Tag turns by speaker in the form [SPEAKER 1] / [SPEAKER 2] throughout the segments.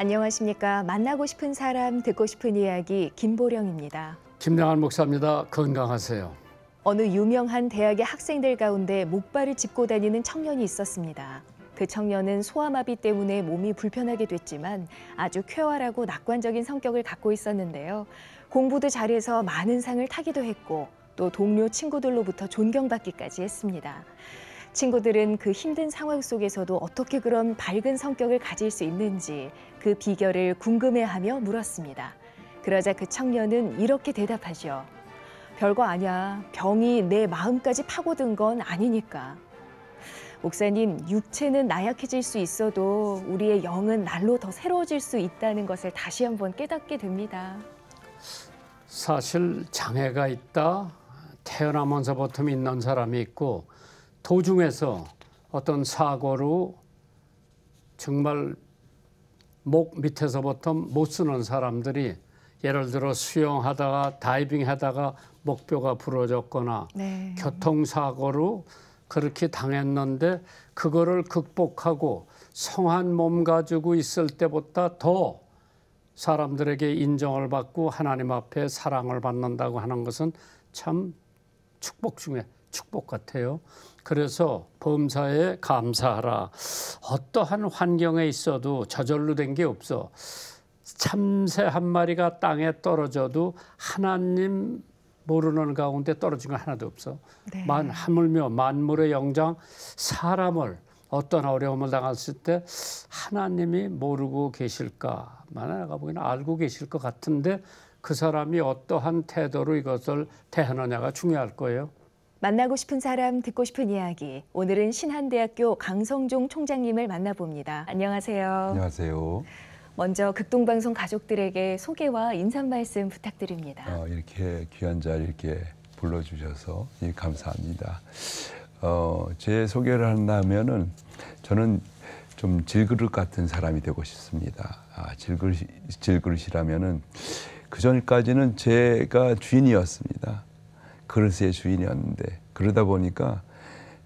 [SPEAKER 1] 안녕하십니까. 만나고 싶은 사람, 듣고 싶은 이야기 김보령입니다.
[SPEAKER 2] 김양한 목사입니다. 건강하세요.
[SPEAKER 1] 어느 유명한 대학의 학생들 가운데 목발을 짚고 다니는 청년이 있었습니다. 그 청년은 소아마비 때문에 몸이 불편하게 됐지만 아주 쾌활하고 낙관적인 성격을 갖고 있었는데요. 공부도 잘해서 많은 상을 타기도 했고 또 동료 친구들로부터 존경받기까지 했습니다. 친구들은 그 힘든 상황 속에서도 어떻게 그런 밝은 성격을 가질 수 있는지 그 비결을 궁금해하며 물었습니다. 그러자 그 청년은 이렇게 대답하죠. 별거 아니야. 병이 내 마음까지 파고든 건 아니니까. 목사님, 육체는 나약해질 수 있어도 우리의 영은 날로 더 새로워질 수 있다는 것을 다시 한번 깨닫게 됩니다.
[SPEAKER 2] 사실 장애가 있다, 태어나면서부터 있는 사람이 있고 도중에서 어떤 사고로 정말 목 밑에서부터 못 쓰는 사람들이 예를 들어 수영하다가 다이빙하다가 목뼈가 부러졌거나 교통사고로 그렇게 당했는데 그거를 극복하고 성한 몸 가지고 있을 때보다 더 사람들에게 인정을 받고 하나님 앞에 사랑을 받는다고 하는 것은 참 축복 중에 축복 같아요. 그래서 범사에 감사하라. 어떠한 환경에 있어도 저절로 된 게 없어. 참새 한 마리가 땅에 떨어져도 하나님 모르는 가운데 떨어진 거 하나도 없어. 하물며 만물의 영장 사람을 어떤 어려움을 당했을 때 하나님이 모르고 계실까? 내가 보기에는 알고 계실 것 같은데 그 사람이 어떠한 태도로 이것을 대하느냐가 중요할 거예요.
[SPEAKER 1] 만나고 싶은 사람, 듣고 싶은 이야기. 오늘은 신한대학교 강성종 총장님을 만나봅니다. 안녕하세요.
[SPEAKER 3] 안녕하세요.
[SPEAKER 1] 먼저 극동방송 가족들에게 소개와 인사 말씀 부탁드립니다.
[SPEAKER 3] 이렇게 귀한 자리 이렇게 불러주셔서 감사합니다. 제 소개를 한다면은 저는 좀 질그릇 같은 사람이 되고 싶습니다. 질그릇이라면은 그 전까지는 제가 주인이었습니다. 그릇의 주인이었는데 그러다 보니까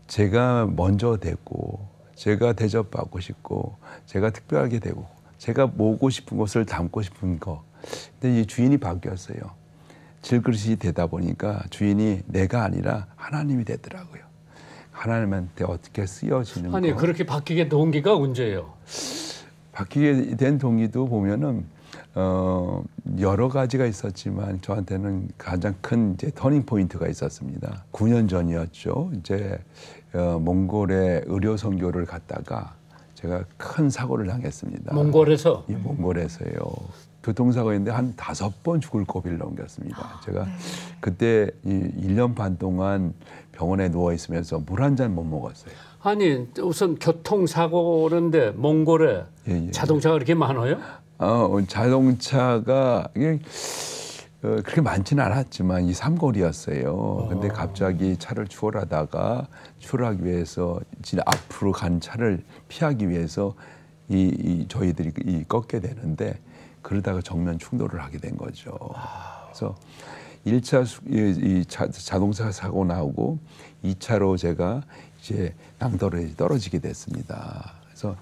[SPEAKER 3] 제가 먼저 되고 제가 대접받고 싶고 제가 특별하게 되고 제가 모으고 싶은 것을 담고 싶은 거. 근데 이 주인이 바뀌었어요. 질그릇이 되다 보니까 주인이 내가 아니라 하나님이 되더라고요. 하나님한테 어떻게 쓰여지는 거.
[SPEAKER 2] 아니 그렇게 바뀌게 동기가 언제예요?
[SPEAKER 3] 바뀌게 된 동기도 보면은 여러 가지가 있었지만 저한테는 가장 큰 이제 터닝 포인트가 있었습니다. 9년 전이었죠. 이제 몽골에 의료 선교를 갔다가 제가 큰 사고를 당했습니다.
[SPEAKER 2] 몽골에서?
[SPEAKER 3] 예, 몽골에서요. 교통사고인데 한 5번 죽을 고비를 넘겼습니다. 제가 그때 1년 반 동안 병원에 누워 있으면서 물 한 잔 못 먹었어요.
[SPEAKER 2] 아니 우선 교통사고인데 몽골에 자동차가 그렇게 많아요?
[SPEAKER 3] 자동차가 그렇게 많지는 않았지만 이 삼거리였어요. 근데 갑자기 차를 추월하다가 추월하기 위해서 앞으로 간 차를 피하기 위해서 저희들이 꺾게 되는데 그러다가 정면 충돌을 하게 된 거죠. 그래서 1차 자동차 사고 나오고 2차로 제가 이제 낭떠러지 떨어지게 됐습니다. 그래서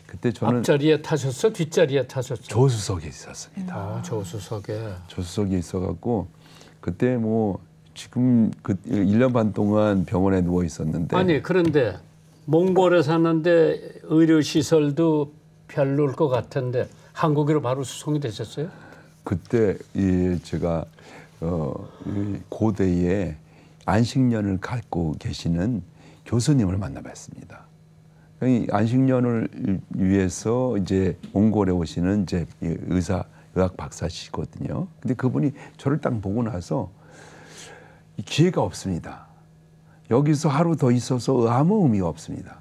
[SPEAKER 3] 그때 저는
[SPEAKER 2] 앞자리에 타셨어? 뒷자리에 타셨어?
[SPEAKER 3] 조수석에 있었습니다. 조수석에 있어갖고 그때 뭐 지금 그 1년 반 동안 병원에 누워 있었는데
[SPEAKER 2] 아니 그런데 몽골에 사는데 의료 시설도 별로일 것 같은데 한국으로 바로 수송이 되셨어요?
[SPEAKER 3] 그때 제가 고대에 안식년을 갖고 계시는 교수님을 만나봤습니다. 안식년을 위해서 이제 몽골에 오시는 이제 의학 박사시거든요. 근데 그분이 저를 딱 보고 나서 기회가 없습니다. 여기서 하루 더 있어서 아무 의미가 없습니다.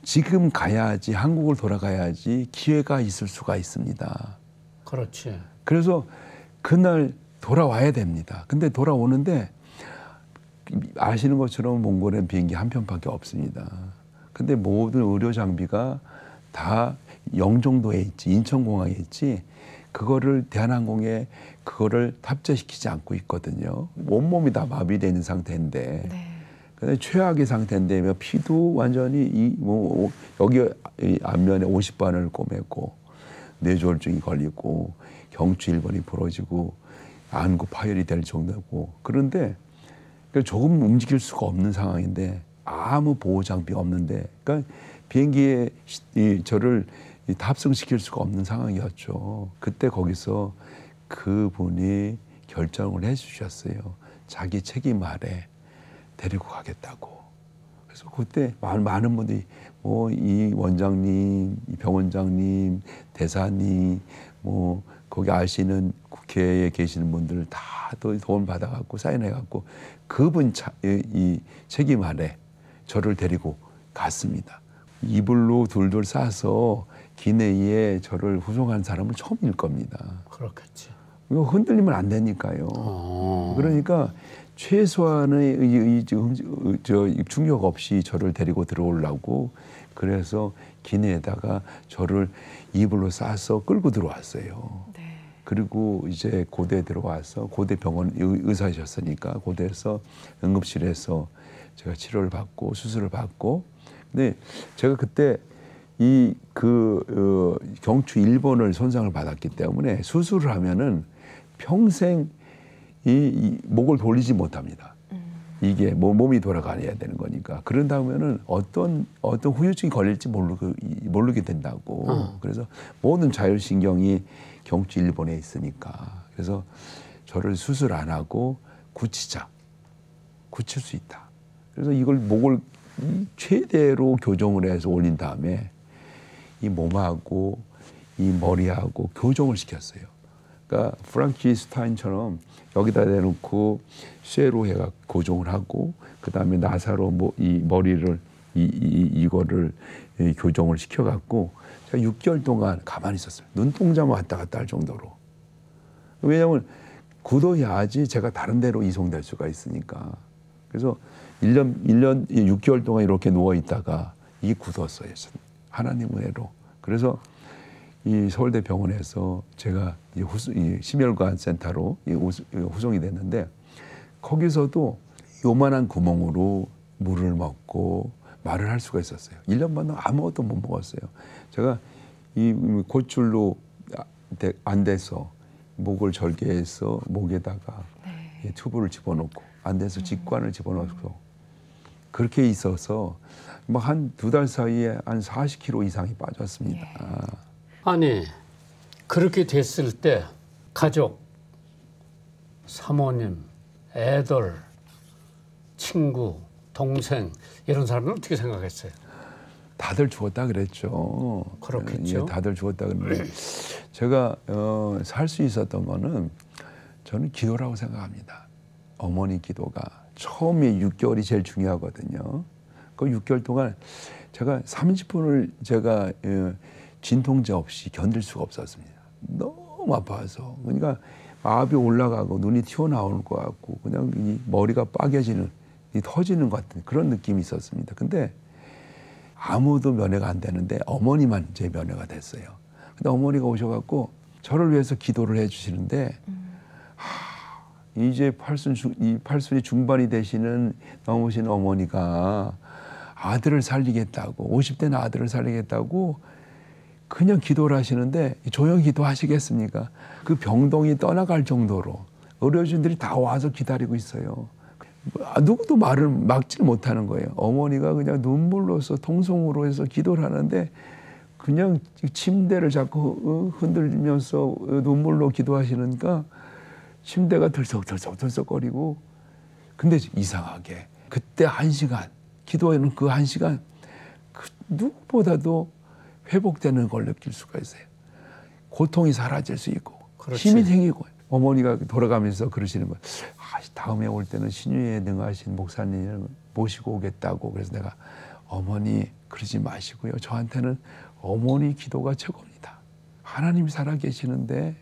[SPEAKER 3] 지금 가야지, 한국을 돌아가야지 기회가 있을 수가 있습니다.
[SPEAKER 2] 그렇지.
[SPEAKER 3] 그래서 그날 돌아와야 됩니다. 근데 돌아오는데 아시는 것처럼 몽골엔 비행기 한 편밖에 없습니다. 근데 모든 의료 장비가 다 영종도에 있지, 인천공항에 있지, 그거를 대한항공에 그거를 탑재시키지 않고 있거든요. 온몸이 다 마비되어 있는 상태인데 근데 최악의 상태인데 피도 완전히 여기 앞면에 50반을 꼬맸고 뇌졸중이 걸리고 경추 1번이 부러지고 안구 파열이 될 정도고 그런데 조금 움직일 수가 없는 상황인데 아무 보호 장비가 없는데 그러니까 비행기에 저를 탑승시킬 수가 없는 상황이었죠. 그때 거기서 그분이 결정을 해주셨어요. 자기 책임 아래 데리고 가겠다고. 그래서 그때 많은 분들이 뭐 이 원장님, 이 병원장님, 대사님, 뭐 거기 아시는 국회에 계시는 분들 다 도움 받아갖고 사인해갖고 그분 이 책임 아래 저를 데리고 갔습니다. 이불로 둘둘 싸서 기내에 저를 후송한 사람은 처음일 겁니다.
[SPEAKER 2] 그렇겠지.
[SPEAKER 3] 이거 흔들리면 안 되니까요. 그러니까 최소한의 충격 없이 저를 데리고 들어오려고 그래서 기내에다가 저를 이불로 싸서 끌고 들어왔어요.
[SPEAKER 1] 네.
[SPEAKER 3] 그리고 이제 고대에 들어와서 고대 병원 의사셨으니까 고대에서 응급실에서 제가 치료를 받고 수술을 받고 근데 제가 그때 경추 1번을 손상을 받았기 때문에 수술을 하면은 평생 이 목을 돌리지 못합니다. 이게 몸이 돌아가야 되는 거니까. 그런다면은 어떤 후유증이 걸릴지 모르게 된다고. 그래서 모든 자율신경이 경추 1번에 있으니까. 그래서 저를 수술 안 하고 굳힐 수 있다. 그래서 이걸 목을 최대로 교정을 해서 올린 다음에 이 몸하고 이 머리하고 교정을 시켰어요. 그러니까 프랑키슈타인처럼 여기다 대놓고 쇠로 해가 고정을 하고 그 다음에 나사로 이 머리를 이거를 교정을 시켜갖고 제가 6개월 동안 가만히 있었어요. 눈동자만 왔다 갔다 할 정도로. 왜냐하면 굳어야지 제가 다른 데로 이송될 수가 있으니까. 그래서 1년 6개월 동안 이렇게 누워 있다가 이 굳었어요. 하나님 은혜로. 그래서 이 서울대 병원에서 제가 심혈관 센터로 후송이 됐는데 거기서도 요만한 구멍으로 물을 먹고 말을 할 수가 있었어요. 1년 반은 아무것도 못 먹었어요. 제가 이 고줄로 안 돼서 목을 절개해서 목에다가 튜브를 집어넣고 안 돼서 직관을 집어넣고 그렇게 있어서 뭐 한 2달 사이에 한 40kg 이상이 빠졌습니다.
[SPEAKER 2] 아니 그렇게 됐을 때 가족, 사모님, 애들, 친구, 동생 이런 사람들은 어떻게 생각했어요?
[SPEAKER 3] 다들 죽었다 그랬죠.
[SPEAKER 2] 그렇겠죠.
[SPEAKER 3] 예, 다들 죽었다 그랬는데 제가 살 수 있었던 거는 저는 기도라고 생각합니다. 어머니 기도가 처음에 6개월이 제일 중요하거든요. 그 6개월 동안 제가 30분을 제가 진통제 없이 견딜 수가 없었습니다. 너무 아파서. 그러니까 압이 올라가고 눈이 튀어나오는 것 같고 그냥 이 머리가 빠개지는, 터지는 것 같은 그런 느낌이 있었습니다. 근데 아무도 면회가 안 되는데 어머니만 제 면회가 됐어요. 근데 어머니가 오셔갖고 저를 위해서 기도를 해주시는데 이제 팔순이 중반이 되시는 넘으신 어머니가 아들을 살리겠다고 50대는 아들을 살리겠다고 그냥 기도를 하시는데 조용히 기도하시겠습니까? 그 병동이 떠나갈 정도로 의료진들이 다 와서 기다리고 있어요. 누구도 말을 막지 못하는 거예요. 어머니가 그냥 눈물로서 통성으로 해서 기도를 하는데 그냥 침대를 자꾸 흔들면서 눈물로 기도하시니까 침대가 들썩거리고 근데 이상하게 그때 1시간 기도하는 그 1시간 누구보다도 회복되는 걸 느낄 수가 있어요. 고통이 사라질 수 있고
[SPEAKER 2] 그렇지.
[SPEAKER 3] 힘이 생기고 어머니가 돌아가면서 그러시는 거예요. 다음에 올 때는 신유에 능하신 목사님을 모시고 오겠다고. 그래서 내가 어머니 그러지 마시고요. 저한테는 어머니 기도가 최고입니다. 하나님이 살아계시는데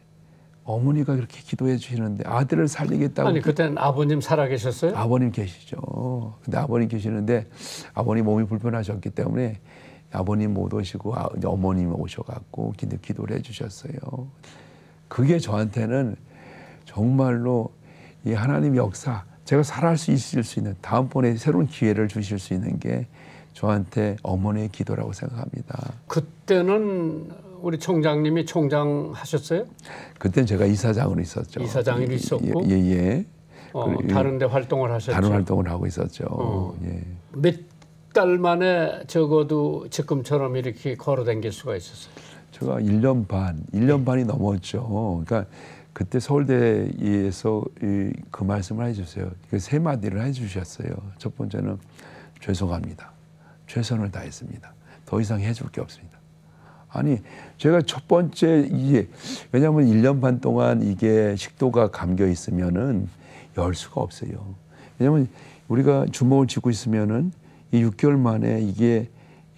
[SPEAKER 3] 어머니가 그렇게 기도해 주시는데 아들을 살리겠다고.
[SPEAKER 2] 아니 그때는 아버님 살아계셨어요?
[SPEAKER 3] 아버님 계시죠. 근데 아버님 계시는데 아버님 몸이 불편하셨기 때문에 아버님 못 오시고 어머님이 오셔갖고 기도를 해주셨어요. 그게 저한테는 정말로 이 하나님의 역사, 제가 살아갈 수 있을 수 있는 다음번에 새로운 기회를 주실 수 있는 게 저한테 어머니의 기도라고 생각합니다.
[SPEAKER 2] 그때는 우리 총장님이 총장 하셨어요?
[SPEAKER 3] 그때는 제가 이사장으로 있었죠.
[SPEAKER 2] 이사장으로 있었고
[SPEAKER 3] 예.
[SPEAKER 2] 다른 데 활동을 하셨죠?
[SPEAKER 3] 다른 활동을 하고 있었죠. 예.
[SPEAKER 2] 몇 달 만에 적어도 지금처럼 이렇게 걸어다닐 수가 있었어요?
[SPEAKER 3] 제가 1년 반이 넘었죠. 그러니까 그때 서울대에서 그 말씀을 해주세요. 세 마디를 해주셨어요. 첫 번째는 죄송합니다. 최선을 다했습니다. 더 이상 해줄 게 없습니다. 아니 제가 첫 번째 이게 왜냐하면 1년 반 동안 이게 식도가 감겨 있으면은 열 수가 없어요. 왜냐하면 우리가 주먹을 쥐고 있으면은 이 6개월 만에 이게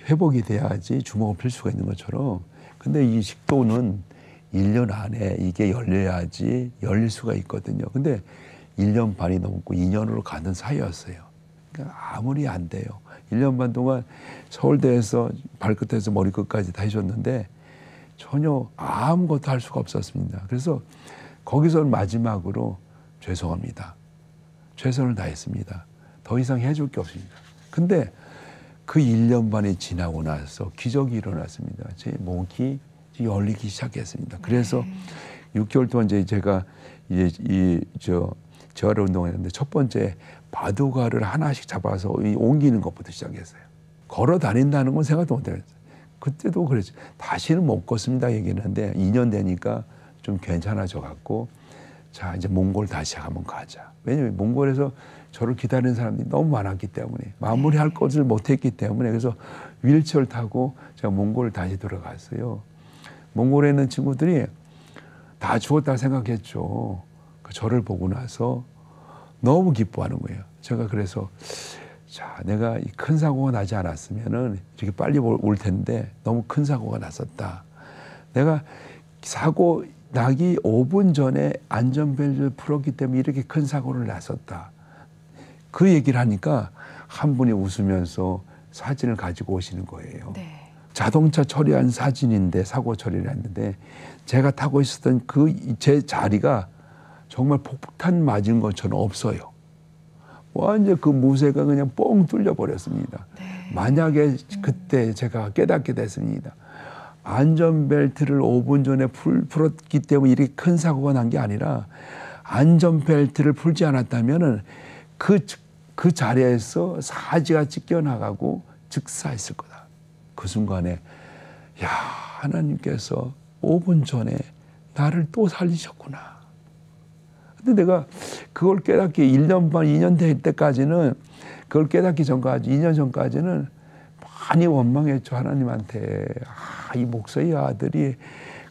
[SPEAKER 3] 회복이 돼야지 주먹을 필 수가 있는 것처럼. 근데 이 식도는 1년 안에 이게 열려야지 열릴 수가 있거든요. 근데 1년 반이 넘고 2년으로 가는 사이였어요. 그러니까 아무리 안 돼요. 1년 반 동안 서울대에서 발끝에서 머리끝까지 다 해줬는데 전혀 아무것도 할 수가 없었습니다. 그래서 거기서는 마지막으로 죄송합니다. 최선을 다했습니다. 더 이상 해줄 게 없습니다. 근데 그 1년 반이 지나고 나서 기적이 일어났습니다. 제 목이 열리기 시작했습니다. 그래서 6개월 동안 이제 제가 재활 운동을 했는데 첫 번째 바둑알을 하나씩 잡아서 옮기는 것부터 시작했어요. 걸어 다닌다는 건 생각도 못 했어요. 그때도 그랬죠. 다시는 못 걷습니다 얘기했는데 2년 되니까 좀 괜찮아져 갖고 자 이제 몽골 다시 한번 가자. 왜냐면 몽골에서 저를 기다리는 사람들이 너무 많았기 때문에 마무리할 것을 못했기 때문에 그래서 휠체어를 타고 제가 몽골을 다시 들어갔어요. 몽골에 있는 친구들이 다 죽었다 생각했죠. 저를 보고 나서 너무 기뻐하는 거예요. 제가 그래서 자 내가 큰 사고가 나지 않았으면은 이렇게 빨리 올 텐데 너무 큰 사고가 났었다. 내가 사고 나기 5분 전에 안전벨트를 풀었기 때문에 이렇게 큰 사고를 났었다. 그 얘기를 하니까 한 분이 웃으면서 사진을 가지고 오시는 거예요.
[SPEAKER 1] 네.
[SPEAKER 3] 자동차 처리한 사진인데 사고 처리를 했는데 제가 타고 있었던 그 제 자리가 정말 폭탄 맞은 것처럼 없어요. 완전 그 무쇠가 그냥 뻥 뚫려 버렸습니다.
[SPEAKER 1] 네.
[SPEAKER 3] 만약에 그때 제가 깨닫게 됐습니다. 안전벨트를 5분 전에 풀었기 때문에 이렇게 큰 사고가 난 게 아니라 안전벨트를 풀지 않았다면은 그 자리에서 사지가 찢겨나가고 즉사했을 거다. 그 순간에 야 하나님께서 5분 전에 나를 또 살리셨구나. 근데 내가 그걸 깨닫기 1년 반, 2년 될 때까지는 그걸 깨닫기 전까지 2년 전까지는 많이 원망했죠. 하나님한테. 이 목사의 아들이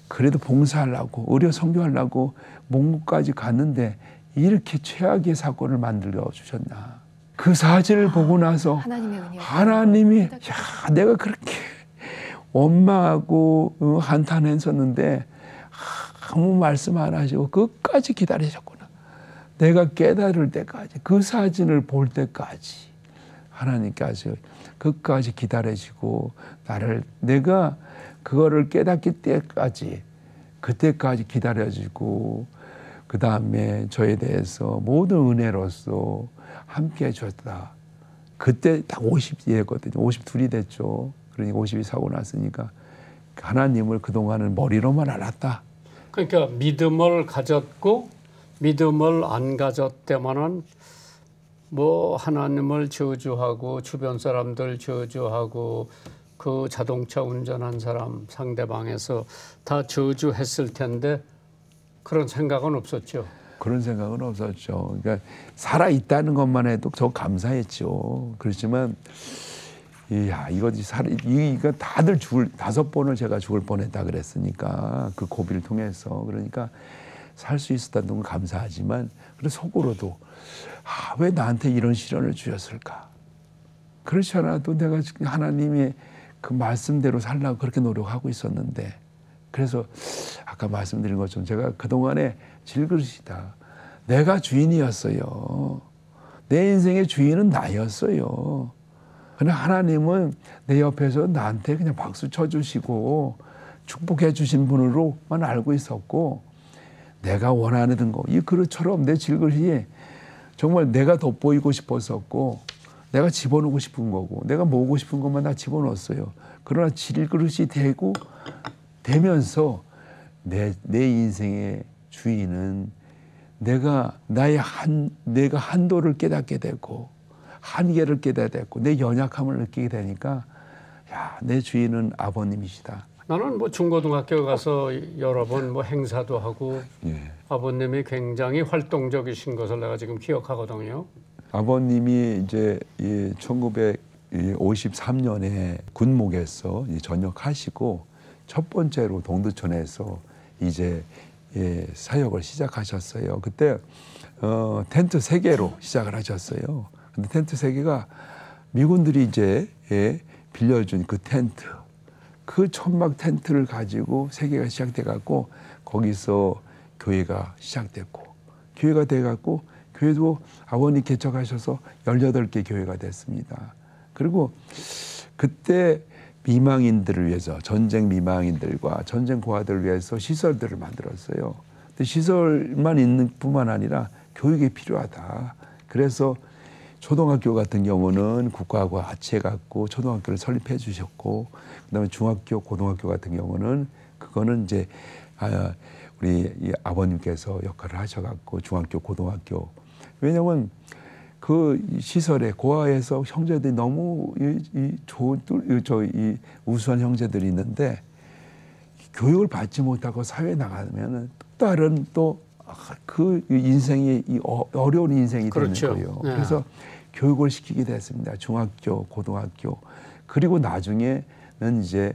[SPEAKER 3] 그래도 봉사하려고 의료 선교하려고 몽골까지 갔는데 이렇게 최악의 사고를 만들어 주셨나. 그 사진을 보고 나서 하나님이 야 내가 그렇게 원망하고 한탄했었는데 아무 말씀 안 하시고 끝까지 기다리셨구나. 내가 깨달을 때까지 그 사진을 볼 때까지 하나님께서 끝까지 기다리시고 나를 내가 그거를 깨닫기 때까지 그때까지 기다려주고 그 다음에 저에 대해서 모든 은혜로서 함께 해주셨다. 그때 딱 50이었거든요. 52이 됐죠. 그러니까 50이 사고 났으니까 하나님을 그동안은 머리로만 알았다.
[SPEAKER 2] 그러니까 믿음을 가졌고 믿음을 안 가졌다면은 뭐 하나님을 저주하고 주변 사람들 저주하고 그 자동차 운전한 사람 상대방에서 다 저주했을 텐데 그런 생각은 없었죠.
[SPEAKER 3] 그런 생각은 없었죠. 그러니까 살아 있다는 것만 해도 저 감사했죠. 그렇지만 이거 다들 5번을 제가 죽을 뻔했다 그랬으니까 그 고비를 통해서 그러니까 살 수 있었다는 건 감사하지만 그래 속으로도 왜 나한테 이런 시련을 주셨을까? 그렇지 않아도 내가 하나님의 그 말씀대로 살려고 그렇게 노력하고 있었는데 그래서 아까 말씀드린 것처럼 제가 그동안에 질그릇이다. 내가 주인이었어요. 내 인생의 주인은 나였어요. 그러나 하나님은 내 옆에서 나한테 그냥 박수 쳐주시고 축복해 주신 분으로만 알고 있었고 내가 원하는 거, 이 그릇처럼 내 질그릇이 정말 내가 돋보이고 싶었었고 내가 집어넣고 싶은 거고 내가 모으고 싶은 것만 다 집어넣었어요. 그러나 질그릇이 되고 되면서 내 인생의 주인은 내가 한도를 깨닫게 되고 한계를 깨닫게 되고 내 연약함을 느끼게 되니까 야, 내 주인은 아버님이시다.
[SPEAKER 2] 나는 뭐 중고등학교 가서 여러 번 뭐 행사도 하고
[SPEAKER 3] 예.
[SPEAKER 2] 아버님이 굉장히 활동적이신 것을 내가 지금 기억하거든요.
[SPEAKER 3] 아버님이 이제 1953년에 군목에서 전역하시고 첫 번째로 동두천에서 이제 사역을 시작하셨어요. 그때 텐트 3개로 시작을 하셨어요. 근데 텐트 3개가 미군들이 이제 빌려준 그 텐트, 그 천막 텐트를 가지고 3개가 시작돼 갖고 거기서 교회가 시작됐고 교회가 돼 갖고 교회도 아버님 개척하셔서 18개 교회가 됐습니다. 그리고 그때 미망인들을 위해서 전쟁 미망인들과 전쟁 고아들을 위해서 시설들을 만들었어요. 근데 시설만 있는 뿐만 아니라 교육이 필요하다. 그래서 초등학교 같은 경우는 국가하고 같이 해갖고 초등학교를 설립해 주셨고, 그다음에 중학교, 고등학교 같은 경우는 그거는 이제 우리 아버님께서 역할을 하셔갖고 중학교, 고등학교. 왜냐하면 그 시설에 고아에서 형제들이 너무 좋은 이 우수한 형제들이 있는데 교육을 받지 못하고 사회에 나가면은 또 다른 또 그 인생이 어려운 인생이
[SPEAKER 2] 그렇죠.
[SPEAKER 3] 되는 거예요.
[SPEAKER 2] 네.
[SPEAKER 3] 그래서 교육을 시키게 됐습니다. 중학교, 고등학교, 그리고 나중에는 이제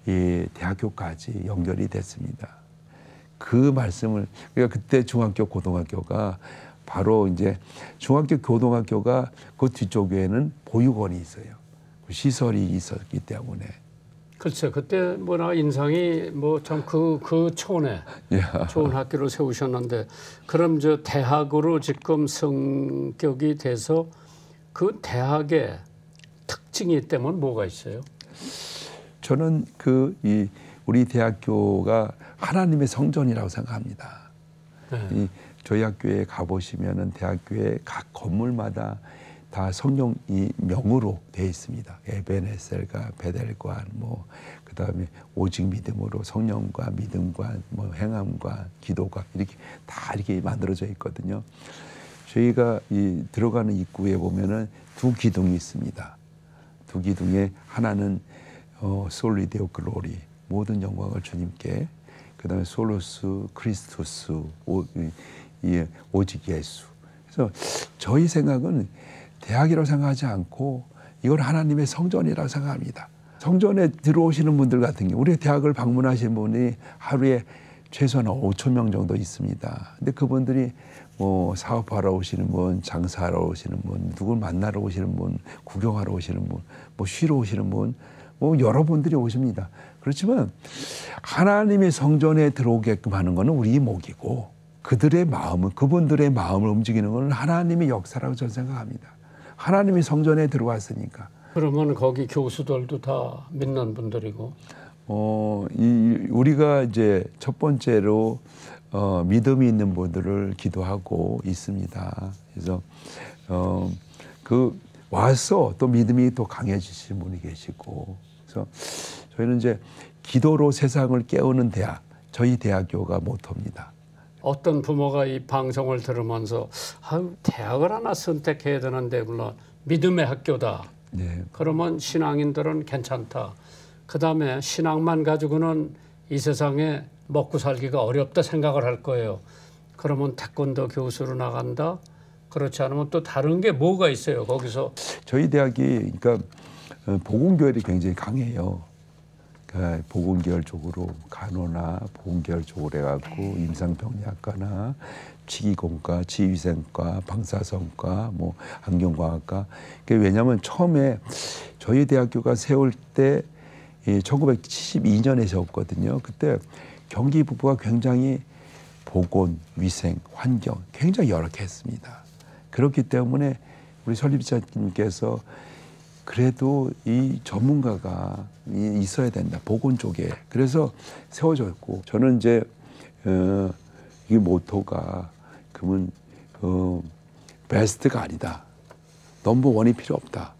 [SPEAKER 3] 이 대학교까지 연결이 됐습니다. 그 말씀을 그러니까 그때 중학교, 고등학교가 바로 이제 중학교, 고등학교가 그 뒤쪽에는 보육원이 있어요. 시설이 있었기 때문에.
[SPEAKER 2] 글쎄 그때 뭐나 인상이 뭐 참 그 촌에 좋은 학교를 세우셨는데, 그럼 저 대학으로 지금 성격이 돼서 그 대학의 특징이 있다면 뭐가 있어요?
[SPEAKER 3] 저는 우리 대학교가 하나님의 성전이라고 생각합니다.
[SPEAKER 2] 네.
[SPEAKER 3] 저희 학교에 가보시면은 대학교의 각 건물마다 다 성령 이 명으로 되어 있습니다. 에베네셀과 베델과 뭐 그다음에 오직 믿음으로 성령과 믿음과 뭐 행함과 기도가 이렇게 다 이렇게 만들어져 있거든요. 저희가 들어가는 입구에 보면은 2기둥이 있습니다. 2기둥에 하나는 솔리데오 글로리, 모든 영광을 주님께, 그다음에 솔로스 크리스토스, 오직 예수. 그래서 저희 생각은 대학이라고 생각하지 않고 이걸 하나님의 성전이라고 생각합니다. 성전에 들어오시는 분들 같은 경우 우리 대학을 방문하시는 분이 하루에 최소한 5천 명 정도 있습니다. 근데 그분들이 뭐 사업하러 오시는 분, 장사하러 오시는 분, 누굴 만나러 오시는 분, 구경하러 오시는 분, 뭐 쉬러 오시는 분, 뭐 여러분들이 오십니다. 그렇지만 하나님의 성전에 들어오게끔 하는 것은 우리 목이고, 그분들의 마음을 움직이는 것은 하나님의 역사라고 저는 생각합니다. 하나님이 성전에 들어왔으니까.
[SPEAKER 2] 그러면 거기 교수들도 다 믿는 분들이고.
[SPEAKER 3] 우리가 이제 첫 번째로 믿음이 있는 분들을 기도하고 있습니다. 그래서 와서 또 믿음이 또 강해지신 분이 계시고, 그래서 저희는 이제 기도로 세상을 깨우는 대학, 저희 대학교가 모토입니다.
[SPEAKER 2] 어떤 부모가 이 방송을 들으면서 대학을 하나 선택해야 되는데 물론 믿음의 학교다.
[SPEAKER 3] 네.
[SPEAKER 2] 그러면 신앙인들은 괜찮다. 그다음에 신앙만 가지고는 이 세상에 먹고 살기가 어렵다 생각을 할 거예요. 그러면 태권도 교수로 나간다. 그렇지 않으면 또 다른 게 뭐가 있어요 거기서?
[SPEAKER 3] 저희 대학이 그러니까 복음교열이 굉장히 강해요. 그러니까 복음계열 쪽으로 간호나 복음계열 쪽으로 해갖고 임상병리학과나 치기공과, 지휘생과, 방사선과, 뭐 안경과학과. 왜냐하면 처음에 저희 대학교가 세울 때 1972년에 세웠거든요. 그때 경기 북부가 굉장히 보건, 위생, 환경 굉장히 열악했습니다. 그렇기 때문에 우리 설립자님께서 그래도 이 전문가가 있어야 된다, 보건 쪽에. 그래서 세워졌고, 저는 이제 이 모토가 그러면 베스트가 아니다, 넘버 원이 필요 없다.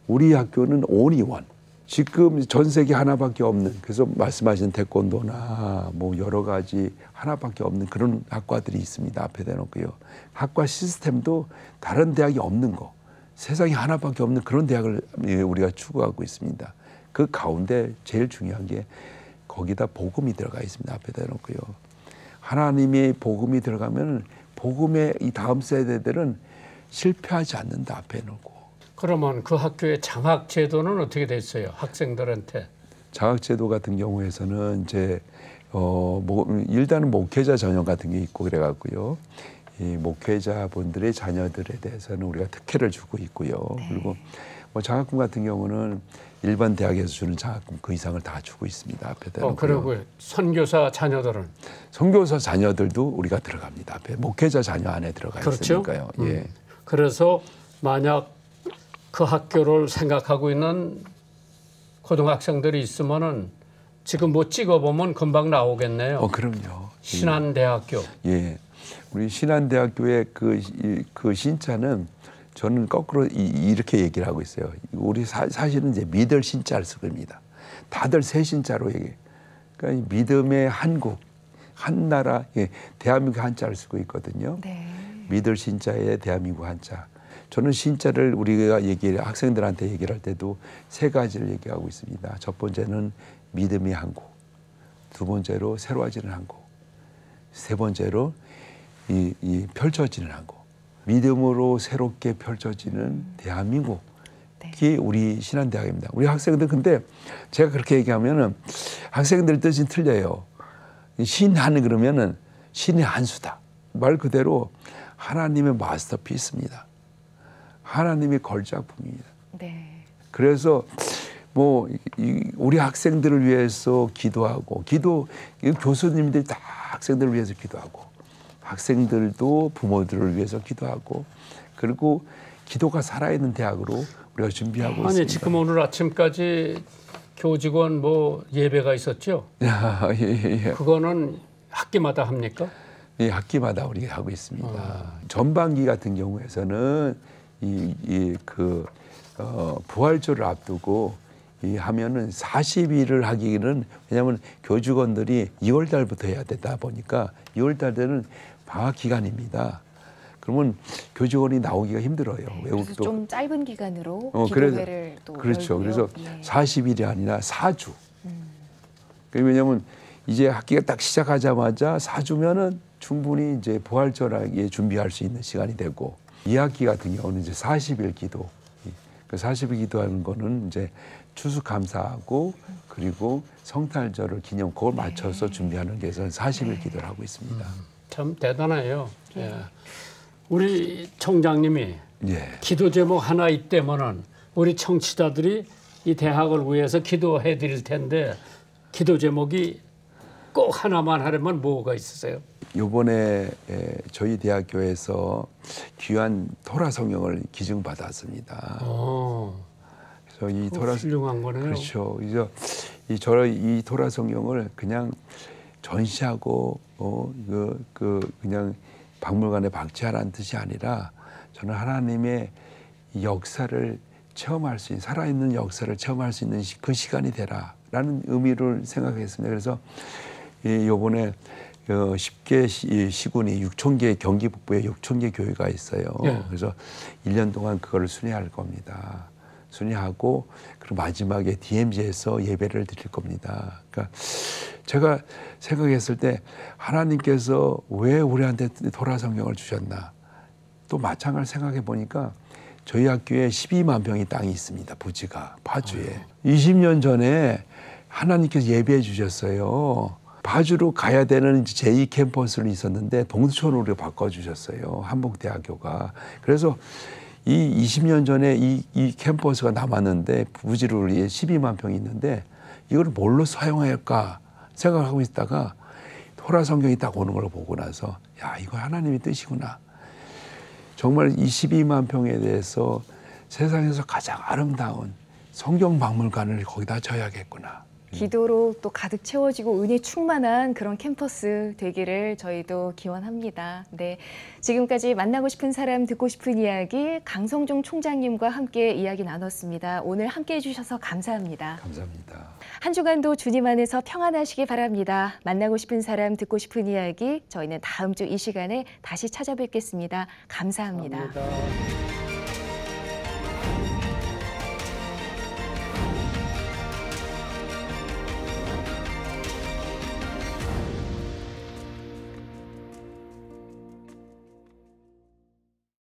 [SPEAKER 3] 우리 학교는 only one, 지금 전 세계 하나밖에 없는, 그래서 말씀하신 태권도나 뭐 여러 가지 하나밖에 없는 그런 학과들이 있습니다. 앞에 대놓고요. 학과 시스템도 다른 대학이 없는 거, 세상에 하나밖에 없는 그런 대학을 우리가 추구하고 있습니다. 그 가운데 제일 중요한 게 거기다 복음이 들어가 있습니다. 앞에 대놓고요. 하나님의 복음이 들어가면 복음의 이 다음 세대들은 실패하지 않는다. 앞에 놓고.
[SPEAKER 2] 그러면 그 학교의 장학 제도는 어떻게 됐어요? 학생들한테.
[SPEAKER 3] 장학 제도 같은 경우에서는 이제 일단은 목회자 전형 같은 게 있고 그래갖고요. 이 목회자분들의 자녀들에 대해서는 우리가 특혜를 주고 있고요.
[SPEAKER 1] 네.
[SPEAKER 3] 그리고 뭐 장학금 같은 경우는 일반 대학에서 주는 장학금 그 이상을 다 주고 있습니다. 앞에
[SPEAKER 2] 그리고 선교사 자녀들은
[SPEAKER 3] 선교사 자녀들도 우리가 들어갑니다. 앞에 목회자 자녀 안에 들어가
[SPEAKER 2] 그렇죠?
[SPEAKER 3] 있으니까요. 예.
[SPEAKER 2] 그래서 만약 그 학교를 생각하고 있는 고등학생들이 있으면은 지금 뭐 찍어보면 금방 나오겠네요.
[SPEAKER 3] 그럼요.
[SPEAKER 2] 신한대학교.
[SPEAKER 3] 예. 우리 신한대학교의 그 신자는 저는 거꾸로 이렇게 얘기를 하고 있어요. 우리 사실은 이제 믿을 신자를 쓰고 있습니다. 다들 새 신자로 얘기해요. 그러니까 믿음의 한국, 한 나라, 대한민국 한자를 쓰고 있거든요.
[SPEAKER 1] 네.
[SPEAKER 3] 믿을 신자의 대한민국 한자. 저는 신자를 우리가 학생들한테 얘기를 할 때도 세 가지를 얘기하고 있습니다. 첫 번째는 믿음의 한국, 두 번째로 새로워지는 한국, 세 번째로 이 펼쳐지는 한국. 믿음으로 새롭게 펼쳐지는 대한민국이
[SPEAKER 1] 네.
[SPEAKER 3] 우리 신한대학입니다. 우리 학생들 근데 제가 그렇게 얘기하면은 학생들 뜻이 틀려요. 신한 그러면은 신의 한 수다. 말 그대로 하나님의 마스터피스입니다. 하나님의 걸작품입니다.
[SPEAKER 1] 네.
[SPEAKER 3] 그래서 뭐 우리 학생들을 위해서 기도하고 교수님들이 다 학생들을 위해서 기도하고 학생들도 부모들을 위해서 기도하고 그리고 기도가 살아있는 대학으로 우리가 준비하고 있습니다.
[SPEAKER 2] 아니 지금 오늘 아침까지 교직원 뭐 예배가 있었죠?
[SPEAKER 3] 예.
[SPEAKER 2] 그거는 학기마다 합니까?
[SPEAKER 3] 예, 학기마다 우리가 하고 있습니다. 전반기 같은 경우에서는 부활절을 앞두고 하면은 40일을 하기는 왜냐하면 교직원들이 2월 달부터 해야 되다 보니까 2월 달에는 방학 기간입니다. 그러면 교직원이 나오기가 힘들어요.
[SPEAKER 1] 네,
[SPEAKER 3] 외국도
[SPEAKER 1] 그래서 좀 짧은 기간으로
[SPEAKER 3] 그래서,
[SPEAKER 1] 기도회를 또
[SPEAKER 3] 그렇죠.
[SPEAKER 1] 열고요.
[SPEAKER 3] 그래서
[SPEAKER 1] 예.
[SPEAKER 3] 40일이 아니라 4주. 왜냐하면 이제 학기가 딱 시작하자마자 4주면은 충분히 이제 부활절하게 준비할 수 있는 시간이 되고 2학기 같은 경우는 이제 40일 기도. 그 40일 기도하는 거는 이제 추수감사하고 그리고 성탄절을 기념 그걸 맞춰서 준비하는 게 40일 기도를 하고 있습니다.
[SPEAKER 2] 참 대단해요. 예. 우리 총장님이
[SPEAKER 3] 예.
[SPEAKER 2] 기도 제목 하나 있다면은 우리 청취자들이 이 대학을 위해서 기도해 드릴 텐데 기도 제목이 꼭 하나만 하려면 뭐가 있으세요?
[SPEAKER 3] 이번에 저희 대학교에서 귀한 토라 성경을 기증받았습니다. 그래서 이 토라
[SPEAKER 2] 훌륭한 거네요.
[SPEAKER 3] 그렇죠. 이 토라 성경을 그냥 전시하고 그냥 박물관에 박제하라는 뜻이 아니라 저는 하나님의 역사를 체험할 수 있는 살아있는 역사를 체험할 수 있는 그 시간이 되라라는 의미를 생각했습니다. 그래서 이번에 10개 시군이 6,000개 경기 북부에 6,000개 교회가 있어요.
[SPEAKER 2] 예.
[SPEAKER 3] 그래서 1년 동안 그거를 순회할 겁니다. 순회하고 그리고 마지막에 DMZ에서 예배를 드릴 겁니다. 그러니까 제가 생각했을 때 하나님께서 왜 우리한테 토라 성경을 주셨나? 또 마창을 생각해 보니까 저희 학교에 12만 평의 땅이 있습니다. 부지가 파주에. 20년 전에 하나님께서 예배해 주셨어요. 파주로 가야 되는 제2 캠퍼스는 있었는데 동두천으로 우리가 바꿔주셨어요. 한복대학교가. 그래서 이 20년 전에 이 캠퍼스가 남았는데 부지로 12만 평이 있는데 이걸 뭘로 사용할까 생각하고 있다가 토라 성경이 딱 오는 걸 보고 나서 야 이거 하나님의 뜻이구나. 정말 이 12만 평에 대해서 세상에서 가장 아름다운 성경 박물관을 거기다 져야겠구나.
[SPEAKER 1] 기도로 또 가득 채워지고 은혜 충만한 그런 캠퍼스 되기를 저희도 기원합니다. 네, 지금까지 만나고 싶은 사람 듣고 싶은 이야기 강성중 총장님과 함께 이야기 나눴습니다. 오늘 함께해 주셔서 감사합니다.
[SPEAKER 3] 감사합니다.
[SPEAKER 1] 한 주간도 주님 안에서 평안하시기 바랍니다. 만나고 싶은 사람 듣고 싶은 이야기 저희는 다음 주 이 시간에 다시 찾아뵙겠습니다. 감사합니다.
[SPEAKER 2] 감사합니다.